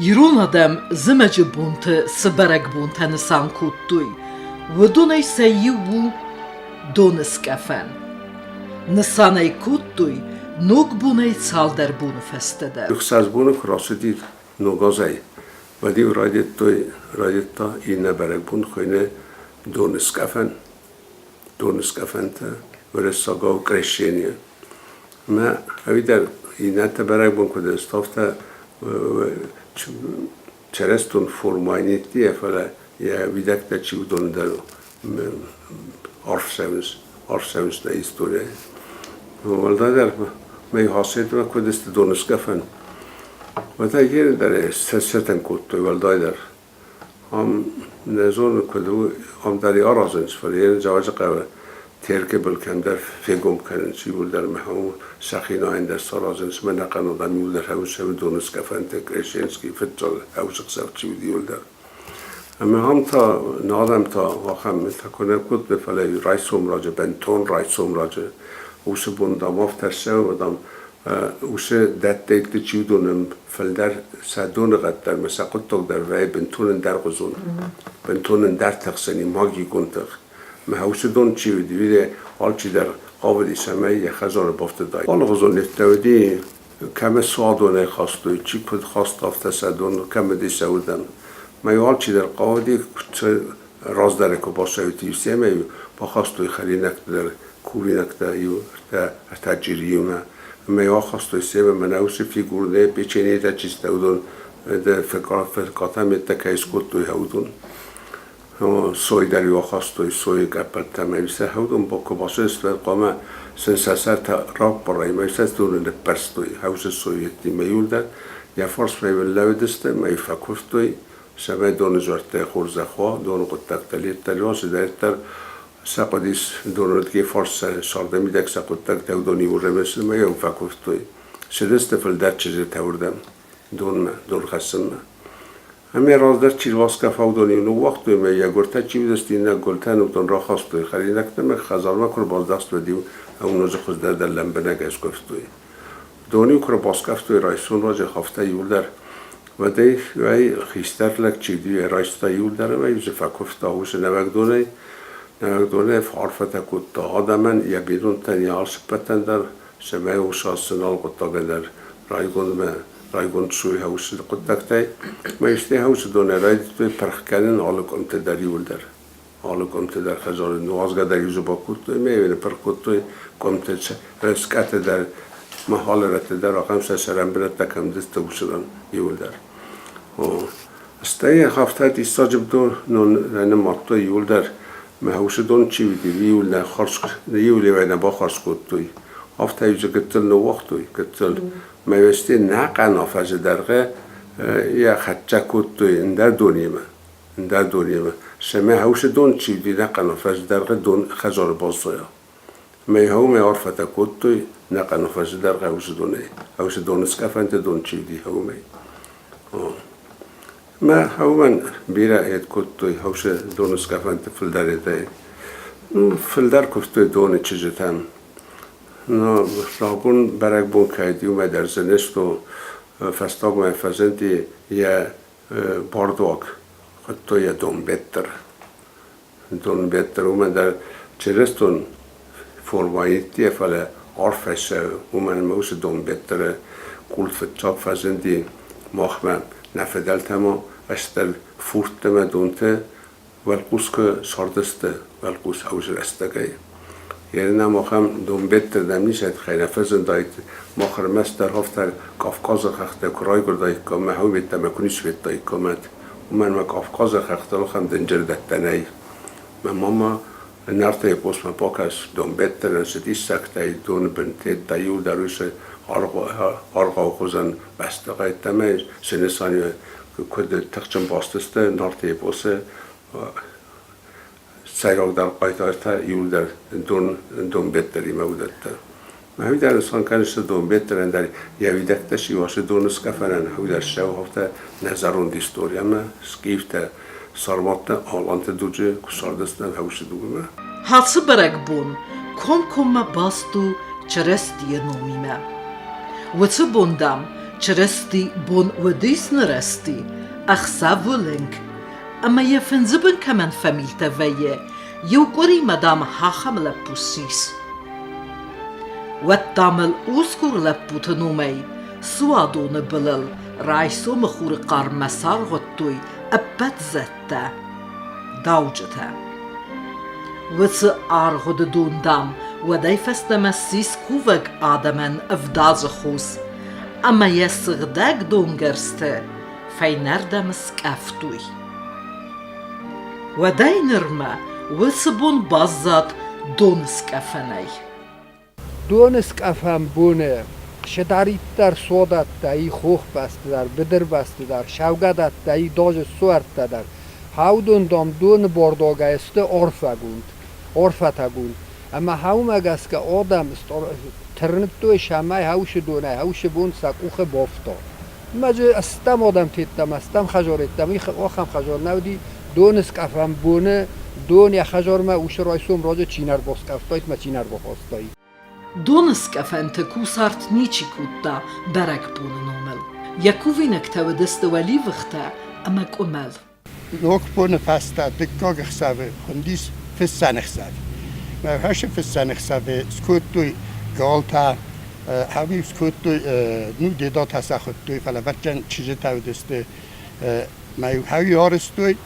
Իրոն ադեմ զմեջը բունթը սբերեք բունթը նսան կուտտույ, վդուն էй սեյի ու դոնս կեֆեն։ Նսան էй կուտտույ, նոգ բուն էй ցալդեր բունը ֆեստեդեր։ Юхсаз бунук расидид ногазай. Вади радитта инна берек бун хойне донскафенте ورساگا کرشینیه. ما هیدر اینه برای بون کده استافته چرستون فرماینیتیه فلا یا ویدک تا چی بودن در عرف سوز نه استوریه. ولدا در می حاصل ما کده است دونسکافن. وقتی یه در سرتن کود ولدا در هم نزون کده هم داری آرازنش فریه جواز قوه. ترک بلکن در فکم کنن چی بود در محو سخینا این در سرازنس من نقن آدمی بود در هوش هم دونست کفن تکرشینسکی فتال هوش قصف چی بودی بود در اما هم تا نادم تا واقعا متکنه کد بفعله رایسوم راجع بنتون رایسوم راجع اوش بندام افترسه و دام اوش دت دیگه چی دونم فلدر سدون قد در مثلا قد در وی بنتون در قزون بنتون در تقسنی ماگی کنتر محوش دون چی ودی ویده حال چی در قابلی سمه یه خزار بافته دایی حال غزون نفتودی کم سادونه خواستوی چی کد خواست افته سادون کم دی سودن ما حال چی در قابلی راز داره که با سویتی سیمه با خواستوی خری نکته در کوری نکته یو تجیریو نه ما خواستوی سیمه منوش فیگورده پیچینی تا چیست دودون در فکرات هم تکیس کتوی هودون سوی در یا خواستوی سوی گپت تمیسته هودون با کباسه استفاده قامه سنساسر تا راب برای میسته دونه نپرستوی هوش سویتی میول در یا فرس میول لودسته می فکرتوی سبه دونه زرته خورزه خواه دونه قطع تلیت تلیواس درتر سقدیس دونه که فرس سارده میدک سقطع تودونی و رمسل میول فکرتوی سدست فلدر چیزی توردم دون خسم همه راز در چیز واسه فودانی اون وقت می یا گرته چی بدستی نه گلتن و تون را خواستوی خرید نکتم خزار ما کر باز دست بدیو اون روز خود در لمبه نگاش گفتوی دونی کر باز کفتوی رایسون راج خفته یول در و دی وی خیستر لک چی دیو رایستا یول در و یوز فکفته هوش نوک فعرفت کود آدمن یا بیرون تن یا آسپتن در سمه و شاسنال قطعه در رایگون سوی هوش قطعه ما استی هوش دونه راید توی پرخ کردن آل کمت در یول در آل کمت در خزار نوازگاه در یوزو با کود توی میبینه پر کود توی کمت رسکت در محال رت در آقام سرم برد تکم دست بوشدن یول در استی هفته دیستا جب دو نون ماتو یول در هوش دون چی بیدی یول در خرس یولی وینا با خرس کود توی هفته یوزو گتل نو وقت توی گتل میوستی نقن آفز درگه یا خدچه کود توی اندر دونیمه سمه هوش دون چی دی نقن آفز درگه دون خزار بازویا می هوم عرفت کود توی نقن آفز درگه هوش دونس کفنت دون چی دی هومی ما هومن بیره اید کود توی هوش دونس کفنت فلدره دی فلدر کود توی دون چیزی تن نه راگون برای بون کردی و در زنست و فستاگ و فزندی یه باردوک خود تو یه دون بهتر و من در چرستون فرماییتی فعلا عرفش و من موش دون بهتر کل فتاب فزندی مخمه نفدل تما استل فورت ما دونته والقوس که سردسته والقوس هوش رستگی یعنی نماخم دون بهتر نمیشه خیلی فزن داید ماخر مستر هفتر کافکاز خخته کرای گردای که محو بیت مکنیش بیت دای کمد و من کافکاز خخته لخم دنجر دتنای ماما نرته پوست ما پاکش دون بهتر نسیتی سکته دون بنته دایو دروش آرقا خوزن بستقای تمیز سنسانی کد تخچم باستسته نرته پوست سیراغ در قایتارتا یول در دون بهتری موجود ما همی در انسان کنشت دون بهترن در یویدکتشی واشه دونس کفرن همی در شو هفته نظرون دیستوری اما سکیفت سارمات آلانت دوجه کساردستن هوش دوگمه Հացը բրեք բուն, կոմ կոմը բաստու չրեստ յնոմիմը։ Վծը բոնդամ, چرستی بون و دیس نرستی اخسا ولنگ اما یفنزبن کمن فمیلتا ویه یو قری مدام حاخم لپوسیس و تامل اوسکور لپوتنومی سوادون بلل رایسو مخور قار مسار غطوی ابت زتا داوجتا وڅ آرغد دوندام و دیفستم سیس کووگ آدمن افداز خوز اما یسغدگ دونگرسته فینردم سکافتوی و دی نرمه وڅ بون بازات دون سکافنی دون سکافم بونه شداریت در سودت دایی خوخ بسته در بدر بسته در شوگدت دایی داج سوارت در هاودون دام دون بارداگه است عرفتا گوند اما هاوم اگست که آدم ترنب توی شمعه هاوش دونه هاوش بون سکوخ بافتا مجه استم آدم تیتم استم خجارتم آخم خجار نودی دون سکافم بونه دون یا خجار ما اوش رایسوم راجه چینر باسکفتایت ما چینر بخواستایی دون سکافن تکو سارت نیچی کود برک بونه نومل یکو وینک تو دست ولی وقتا اما کمل Nog bone fasta de gogach save hundis fissanich save. Maar hasje fissanich save skutui galta havi skutui nu de dat hasa khutui fala vatjan chije tawdeste mai havi orstui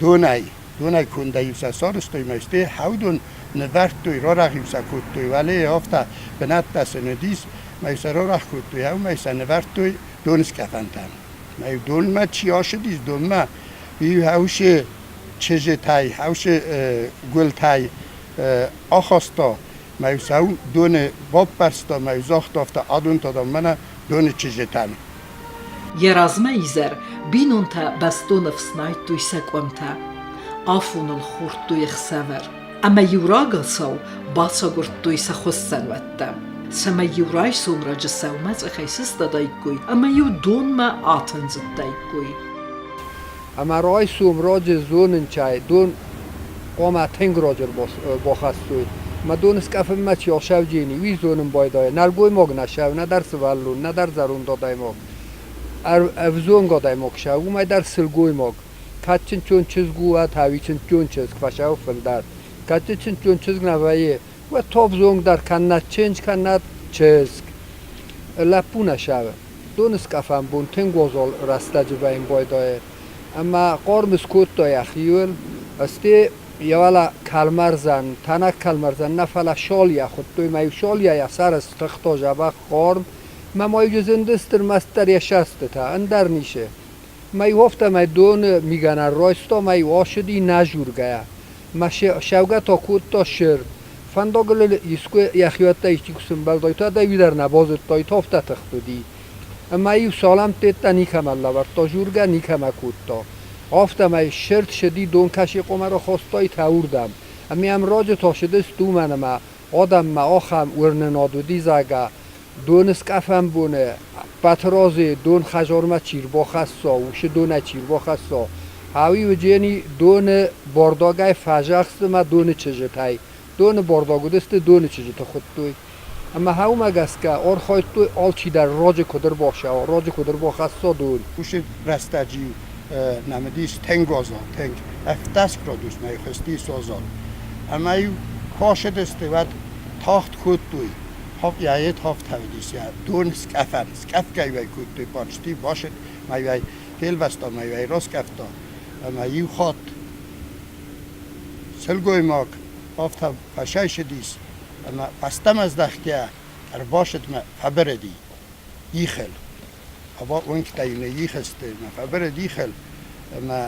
donai kunda yusa sorstui meiste haudun ne vartui rorach yusa kutui vale ofta benatta senedis mai sarorach kutui hau mai sane vartui donskafantan. Mai don ma chiashidis don ma وی هاوش چیزی تای هاوش گل تای آخستا میوساو دون باب برستا میوزاخت افتا آدون تا دامنه دون چیزی تانی یرازمه ایزر بینون تا بستون افسنایت توی سکوم تا آفون الخورد توی خساور اما یوراغل سو باسا گرد توی سخوستن وطم سما یورای سومرا جساو مز اخیسس دادای کوی اما یو دون ما آتن زد دای کوی اما رای سوم راج زونن چای دون قوم تنگ راجر باخستوی ما دون اسکاف ما چی آشاو جینی وی زونن بایدای نرگوی ماگ نشاو نه در سوالون نه در زرون دادای ماگ افزون گادای ماگ شاو ما در سلگوی ماگ کچن چون چیز گوه تاویچن چون چیز کفشاو فلدار کچن چون چیز نوایه و توب زونگ در کنات چنج کنات چیز لپو نشاو دون اسکافم بون تنگ وزال رسته جبایم بایدای اما قرم سکوت دای اخیول استی یوالا کلمرزن تنک کلمرزن نفلا شال یا خود توی مایو شال یا سر استختا جبا قرم ما مایو زندستر مستر یا شسته تا اندر نیشه مایو هفته مای دون میگنن رایستا مایو آشدی نجور گیا ما شوگه تا کود تا شر فنداگل یسکو یخیوت تا ایشتی کسیم بلدای تا دایوی در نبازت تای تا هفته تختو دی اما ایو سالم تیتا نیکم الله ور تا جورگه نیکم اکود تا آفته مای شرط شدی دون کشی قمه را خواستای تاوردم امی هم راج تا شده ستو منم آدم ما آخم ورن نادودی زگه دون اسکفم بونه پترازی دون خجارمه چیر با خستا وش دون چیر با خستا هاوی و جینی دون بارداگه فجخست ما دون چجتای دون بارداگو دست دون چجت خود توی اما هاوم اگست که آر خواهد توی آل چی در راج کدر باشه راج کدر با خستا دون وش رستجی نمدیش تنگ آزاد تنگ افتاس کرادوش می خستی سازاد اما ایو کاشد استواد تاخت کود توی هاف یایت هاف تودیس یا دون سکفن سکف که وی کود توی پارچتی باشد می وی تیل وستا می وی راست کفتا اما ایو خواد سلگوی ماک هاف تا فشای شدیس اما پستم از دخکه ار باشد ما فبر دی ایخل اما اون که تایونه ایخسته ما فبر دیخل اما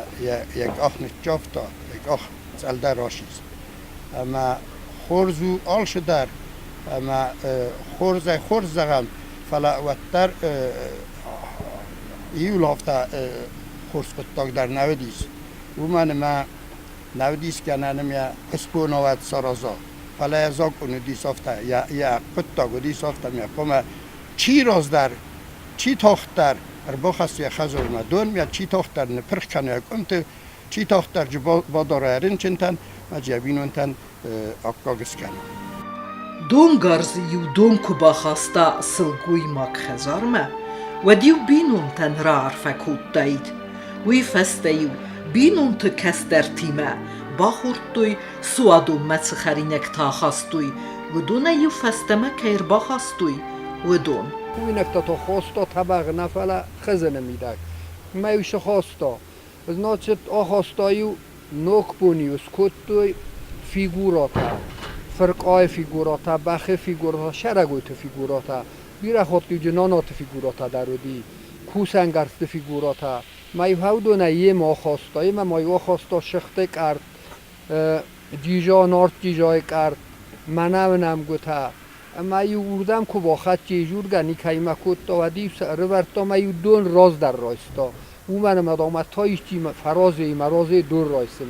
یک آخ نجافتا یک آخ زلده راشیز اما خورزو آل شدر اما خورز زغم فلا وطر ایو لافتا خورز قطاق در نودیس او من ما نودیس کننم یا اسپونوات سرازا فلا ازاک اونو دیس افتا یا قطاقو دیس افتا یا کما چی راز در چی تاخت در بخست یا خزر مدون یا چی تاخت در نپرخ کنه کنت چی تاخت در با دارایرین چنتن ما جبینون تن اکاگس کنه دون گرزی و دون کبا خستا سلگوی ماک خزارمه وديو بينون تنرار فكوت دايد ويفستيو بينون تكستر تيما باخورتوي سوادو متخرينك تاخستوي ودون ايو فستما كير باخستوي ودون اینک تا خواستا طبق نفله خزنه میدک میوش خواستا значит آخواستایو نوک بونیوس کتوی فیگوراتا فرقای فیگوراتا بخه فیگوراتا شرگویت فیگوراتا بیره خودی جنانات فیگوراتا درودی کوسنگرست فیگوراتا میو هودونه یه ما خواستایی ما خواستا شخته کرد جیجا نارت جیجای کرد منم گوتا ما یو وردم که با خط جیجور گنی که ایمه کود تا و دیو رورتا ما یو دون راز در رایستا او من مدامت تایش چی فرازی مرازی دور رایسم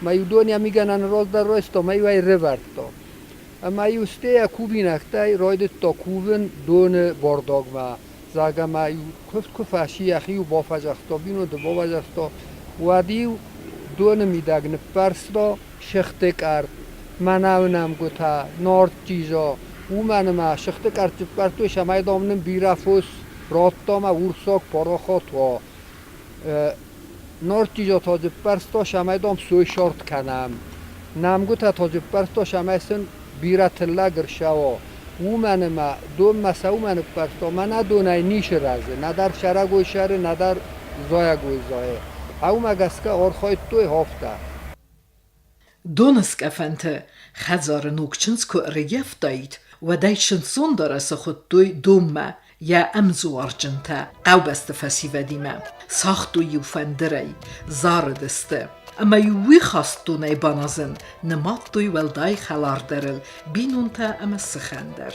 ما یو دونیا میگنن راز در رایستا ما یو ای رورتا ما یو سته کوبی نکتای رایدت تا کوبن دون بارداگ ما زاگه ما یو کفت کفاشی اخیو با فجختا بینو دو با فجختا و دیو دون میدگ نپرستا شخته کرد منم گوتا نارد چیزا او ما شخته کرد پرتو شمای دامنم بیرفوس راتا ما ورساک پاراخا تو نارد چیزا تا پرستا شمای دام سوی شارت کنم نم گوتا تا پرستا شمای سن بیرتلا گرشوا او ما دو مساو من پرستا من ندونه نیش رازه نه در شرگوی شهر نه در زایگوی زایه او مگسکه آرخای توی هافته دونسك أفنت خزار نوكشنسكو ريف دايت ودايشن صندرس خطوي دوما يا أمزو أرجنتا أو بستفاسي وديما ساختو يوفندري زاردست أما يوي خاستوني بانازن نماتوي والداي خلار درل بينونتا أما السخندر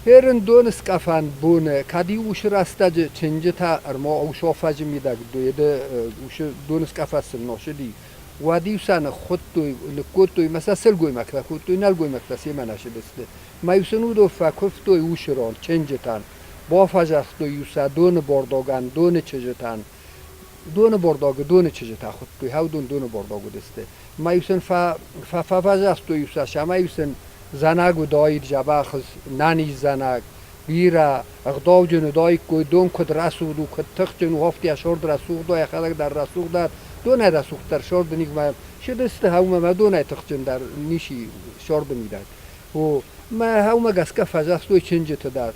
هرن دونس کافن بونه کدی اوش راستج چنجتا ارما اوش آفاج میدک دویده اوش دونس کافس ناشدی و دیوسان خود توی لکوت توی مثلا سلگوی مکتا خود توی نلگوی مکتا سی مناشه دسته مایوسنو دو فکوف توی اوش ران چنجتان با فجر توی یوسا دون بارداگان دون چجتان دون بارداگ دون چجتا خود توی هاو دون بارداگو دسته مایوسن فجر توی یوسا شمایوسن زنگ و داید جباخز نانی زنگ بیرا اقداو جنو داید کوی دون کد رسود و کد تخت جنو هفتی اشارد رسود دای خلق در رسود داد دون رسود در شارد نیک ما شدست هاوم ما دون تخت جن در نیشی شارد میداد و ما هاوم گسکه فجاست توی چنجت داد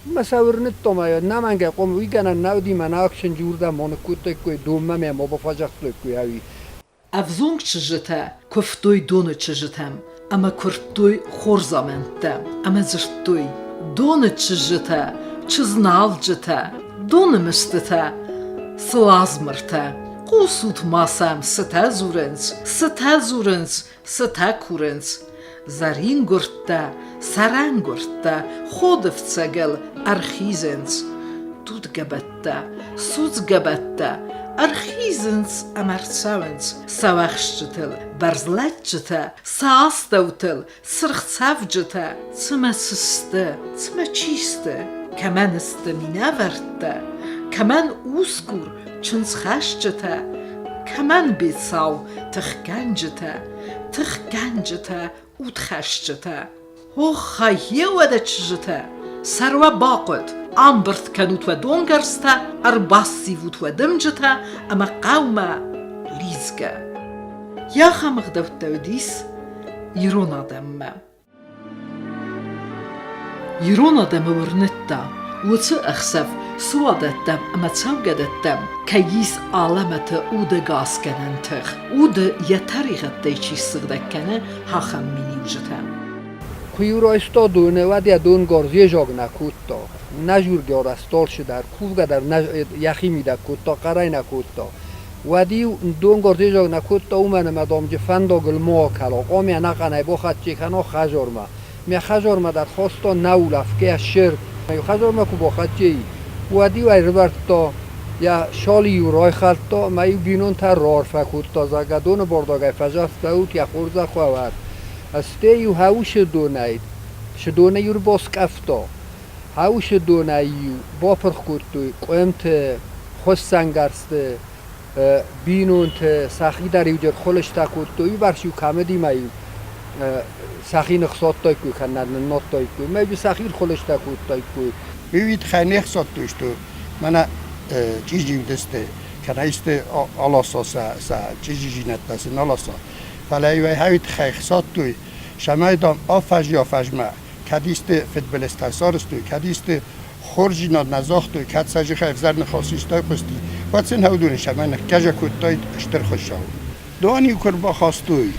ما سورنت تو ما نمانگه قوم ویگنن نودی من اکشن جورده مانکوت کوی دوم ما با فجاست کوی هاوی افزونگ چجتا کفتوی دون چجتم اما کرتوی خورزامنته اما زرتوی دون چجتا چزنالجتا دون مستتا سلازمرتا قوسوت ماسم ستا زورنز ستا کورنز زرین گرتا سران گرتا خودفتسگل ارخیزنز دود گبتا سوز گبتا ارخیزنز امرساونز سواخشتل برزلتجتا ساستوتل سرخصافجتا سمسسته سمچیسته کمان استمینه ورده کمان اوسکور چنز خشجتا کمان بیتساو تخگنجتا اوتخشجتا هو خایه وده چجتا سروا باقد آمبرت کنوت و دونگرستا ارباسی ووت و دمجتا اما قوما لیزگا یا خمق دوت دودیس يرون آدم ورنتا وتأخسف سوادتم اما چوگدتم که یس عالمت او ده گاز کننتر او ده یه طریقت ده چی سردکنه هاخم مینی وجتم Kuyuraysta döne ve de dön gorziye jogna kutta. Najur gorastol şidar. Kuvgadar yaximi da kutta qarayna kutta. Vadi dön gorziye jogna kutta umane madam gefando gul mo kalo. Qomi anaqanay bo khatchi khano khajorma. Mi khajorma dar khosto naulaf ke shir. Mi khajorma ku bo khatchi. Vadi va riverto ya shali yuroy khalto mai binon tar ror fakutta zagadon bordagay fajasta ut ya khurza khawat. استیو هاوش دوناید شدونه یور باس کافتا هاوش دونایو با پرخوتوی قمت خوش سنگرست بینونت سخی در یوجر خلش تاکوتوی برشیو کامدی مایو سخی نخصات تای کوی خنن نات تای کوی میبی سخی خلش تاکوتوی کوی ببینید خیلی خصات توشتو من چیزی دسته کنایست آلاسا سا چیزی نت بسن آلاسا فلای وی هایت خیخصات توی شمای دام آفج یا فجمع کدیست فوتبالیست سارستوی کدیست خورجی ناد نزاخت توی کد سجی خیف زر نخواستیش تای قستی واتسن هودون شمای نکجا کتای اشتر خوشاو دوانی کر با خواستوی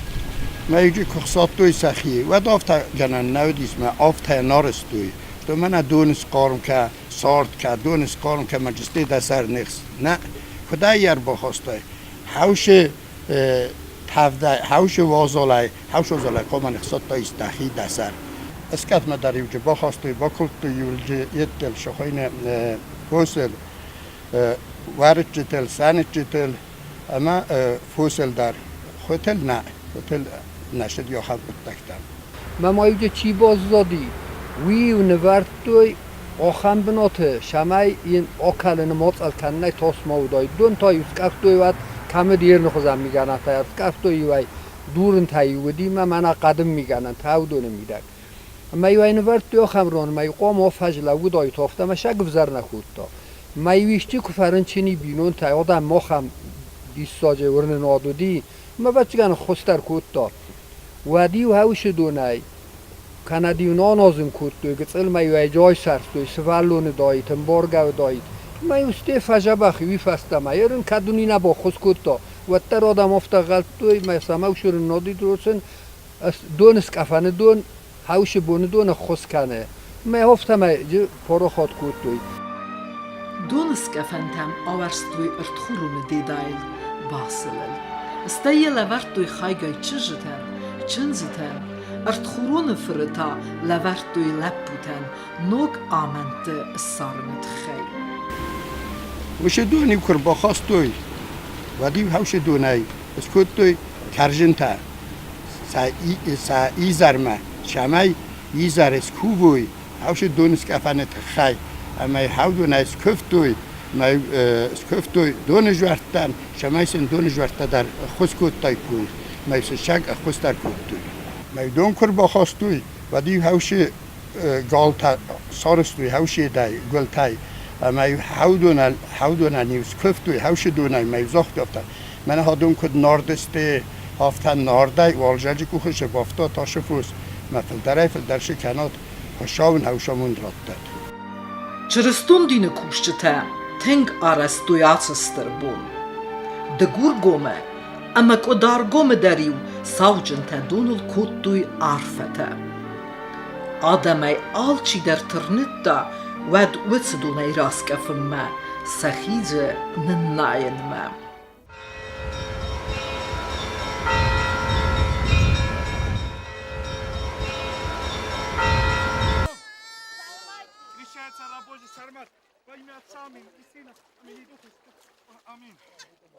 ما یکی خصات توی سخیه و دافت گنن نودیس ما آفت نارستوی تو من دونس قارم که سارت که دونس قارم که مجسته دسر نخست نه خدای یر با خواستای حوش هاوش وازالای قومن اقتصاد تا استخی دسر اسکت ما داریم که با خواستوی با کلتوی یولجه یتل شخوین فوسل وارد جتل سانت جتل اما فوسل در هتل نه هتل نشد یا خب بودتکتم ما مایوجه چی باز دادی وی و نورتوی آخم بناته شمای این آکل نماز الکنه تاس ماودای دون تا یوسکفتوی وقت کم دیر نخوزم میگن تا کفتوی وای دورن تایی ودی من قدم میگن تا دونه میدک ما یوای نورد تو خمرون ما قام افجل و دای تافته ما شگ بزر نخود تا ما یویشتی که فرنچینی بینون تا آدم ما خم دیساجه ورن نادودی ما بچگان خوستر کود تا ودی و هاوش دونای کندیونا نازم کود تو گسل ما یوای جای سرستوی سوالون دایی تنبارگو دایی ما یوستی فجبخی وی فسته ما یرن کدونی نبا خوز کود تا و تر آدم افتا غلط توی ما سماو شورن نادی دروسن دونس کفانه دون هاوش بونه دون خوز کنه ما افتا ما پارو خواد کود توی دونس کفنتم آورستوی ارتخورون دیدایل باسلل استایی لورتوی خایگای چجتن چنزتن ارتخورون فرتا لورتوی لپوتن نوگ آمنت سارنت خی وش دونی کر با خواستوی و دیو هاوش دونای اسکوت توی کرجن تا سا ایزرمه شمای ایزر اسکوبوی هاوش دونس کفانه تخی اما هاو دونای اسکفتوی ما اسکفتوی دونش ورتن شمای سن دونش ورته در خسکوت تای کوی ما شگ خستر کوت توی ما دون کر با خواستوی و دیو هاوش گالتا سارستوی هاوش دای گلتای ما هاودون نیوز کفتوی هاوش دونای ما زخت افتاد من هادون کد ناردسته هافتن ناردای والجاجی کوخش بافتا تاشفوس مثل درایفل درش کنات خوشاون هاوشامون راد داد چرستون دین کوشته تنگ آرستوی آسستر بون دگور گومه اما کدار گومه دریو ساوجن تا دونل کتوی عرفته آدمای آلچی در ترنت دا ود وڅدونای راس کفم ما سخیجه نناین ما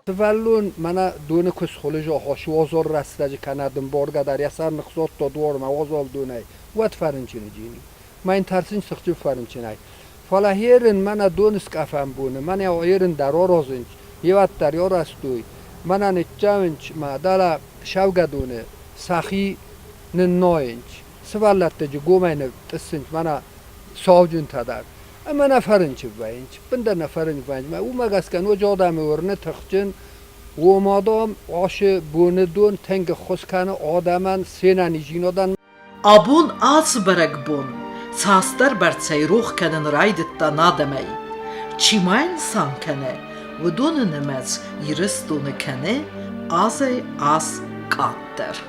تولون من دونه کس خلج آخاش وازار رستج کندم بارگه در یسر نخصات تا دوار ما وازال دونه ود فرنچینه جینی من این ترسین سخچی فرنچینه فالا هیرن من دونس کفم بونه من یا هیرن در آرازنچ یوات در یار استوی من نچاونچ ما دالا شوگه دونه سخی نناینچ سوالت جو گومینه تسنچ من ساوجون تدر اما نفرنچ باینچ بنده نفرنچ باینچ ما او مگس کن و جادم ورنه تخچن و مادام آش بونه دون تنگ خوز کنه آدمن سینانی جینادن آبون آس برگ بون ساستر بر سیروخ کنن رایدت دا نادمی Չիմայն սանքենե, վդոնը նմեց իրս տունը կենե, ազե աս կատտեր։